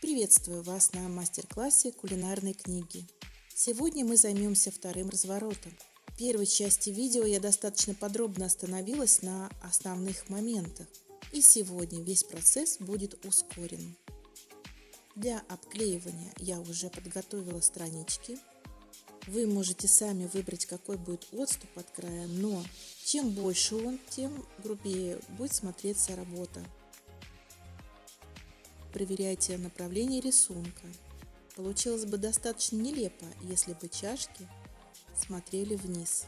Приветствую вас на мастер-классе кулинарной книги. Сегодня мы займемся вторым разворотом. В первой части видео я достаточно подробно остановилась на основных моментах, и сегодня весь процесс будет ускорен. Для обклеивания я уже подготовила странички. Вы можете сами выбрать, какой будет отступ от края, но чем больше он, тем грубее будет смотреться работа. Проверяйте направление рисунка. Получилось бы достаточно нелепо, если бы чашки смотрели вниз.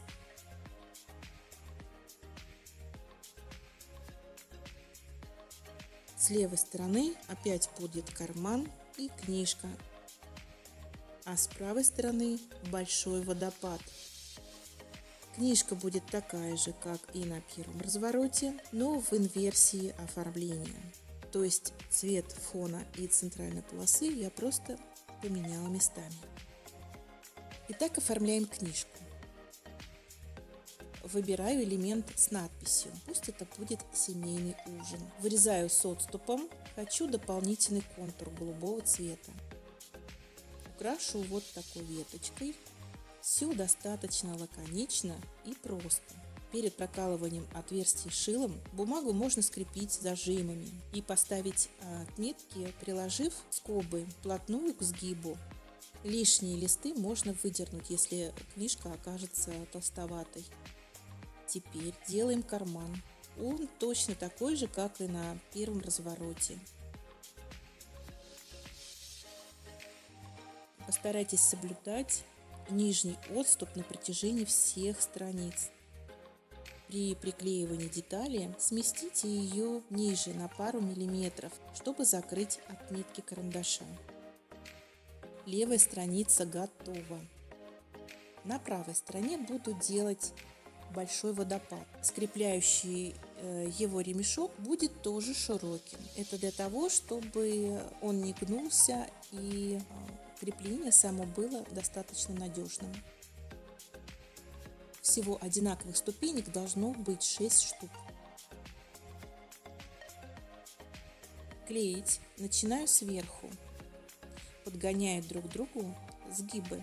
С левой стороны опять будет карман и книжка, а с правой стороны большой водопад. Книжка будет такая же, как и на первом развороте, но в инверсии оформления. То есть цвет фона и центральной полосы я просто поменяла местами. Итак, оформляем книжку. Выбираю элемент с надписью, пусть это будет семейный ужин. Вырезаю с отступом, хочу дополнительный контур голубого цвета. Украшу вот такой веточкой. Все достаточно лаконично и просто. Перед прокалыванием отверстий шилом бумагу можно скрепить зажимами и поставить отметки, приложив скобы вплотную к сгибу. Лишние листы можно выдернуть, если книжка окажется толстоватой. Теперь делаем карман. Он точно такой же, как и на первом развороте. Постарайтесь соблюдать нижний отступ на протяжении всех страниц. При приклеивании детали сместите ее ниже на пару миллиметров, чтобы закрыть отметки карандаша. Левая страница готова. На правой стороне буду делать большой водопад. Скрепляющий его ремешок будет тоже широким. Это для того, чтобы он не гнулся и крепление само было достаточно надежным. Всего одинаковых ступенек должно быть 6 штук. Клеить начинаю сверху, подгоняя друг к другу сгибы.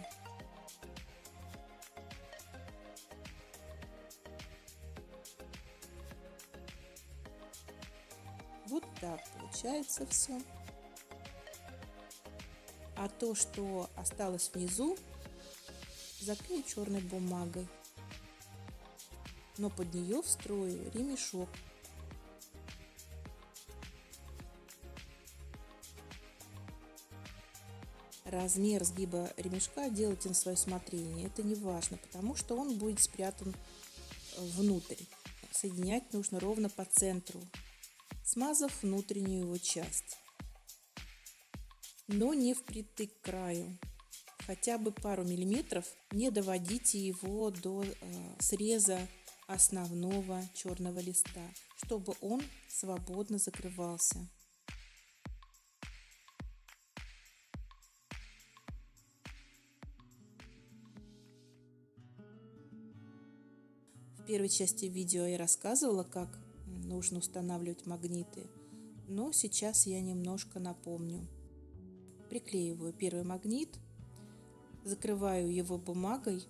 Вот так получается все. А то, что осталось внизу, заклею черной бумагой. Но под нее встрою ремешок. Размер сгиба ремешка делайте на свое усмотрение. Это не важно, потому что он будет спрятан внутрь. Соединять нужно ровно по центру, смазав внутреннюю его часть. Но не впритык к краю. Хотя бы пару миллиметров, не доводите его до среза основного черного листа, чтобы он свободно закрывался. В первой части видео я рассказывала, как нужно устанавливать магниты, но сейчас я немножко напомню. Приклеиваю первый магнит, закрываю его бумагой.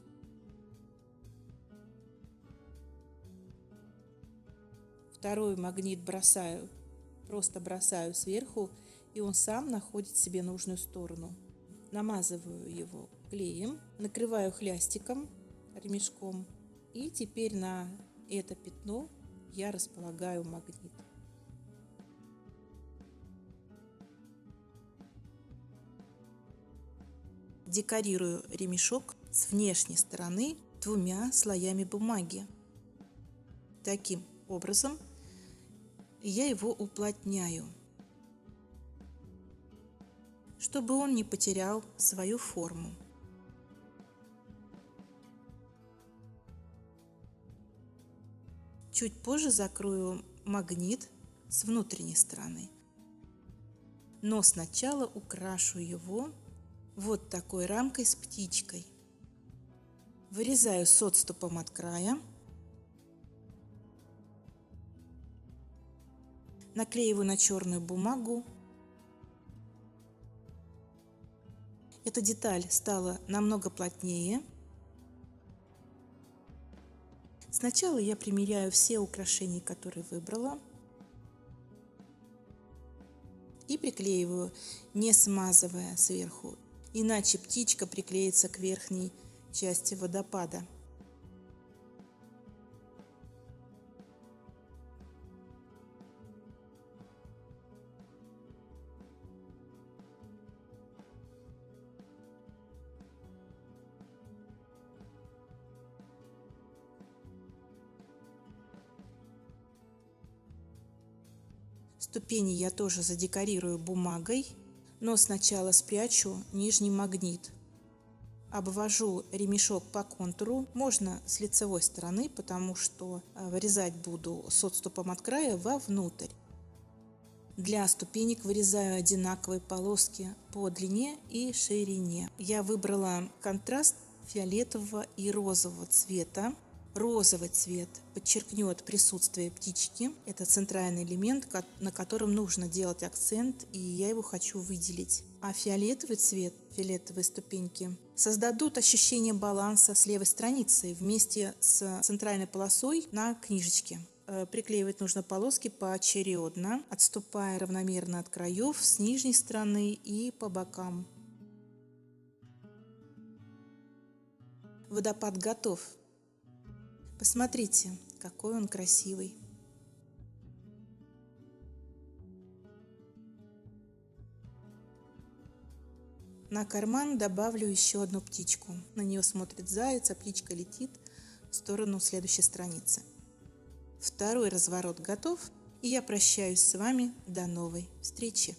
Второй магнит просто бросаю сверху, и он сам находит себе нужную сторону. Намазываю его клеем, накрываю хлястиком, ремешком, и теперь на это пятно я располагаю магнит. Декорирую ремешок с внешней стороны двумя слоями бумаги. Таким образом я его уплотняю, чтобы он не потерял свою форму. Чуть позже закрою магнит с внутренней стороны, но сначала украшу его вот такой рамкой с птичкой. Вырезаю с отступом от края. Наклеиваю на черную бумагу Эта деталь стала намного плотнее. Сначала я примеряю все украшения, которые выбрала, и приклеиваю, не смазывая сверху, иначе птичка приклеится к верхней части водопада. Ступени я тоже задекорирую бумагой, но сначала спрячу нижний магнит. Обвожу ремешок по контуру, можно с лицевой стороны, потому что вырезать буду с отступом от края вовнутрь. Для ступенек вырезаю одинаковые полоски по длине и ширине. Я выбрала контраст фиолетового и розового цвета. Розовый цвет подчеркнет присутствие птички. Это центральный элемент, на котором нужно делать акцент, и я его хочу выделить. А фиолетовый цвет, фиолетовые ступеньки, создадут ощущение баланса с левой страницей вместе с центральной полосой на книжечке. Приклеивать нужно полоски поочередно, отступая равномерно от краев с нижней стороны и по бокам. Водопад готов. Посмотрите, какой он красивый. На карман добавлю еще одну птичку. На нее смотрит заяц, а птичка летит в сторону следующей страницы. Второй разворот готов, и я прощаюсь с вами до новой встречи.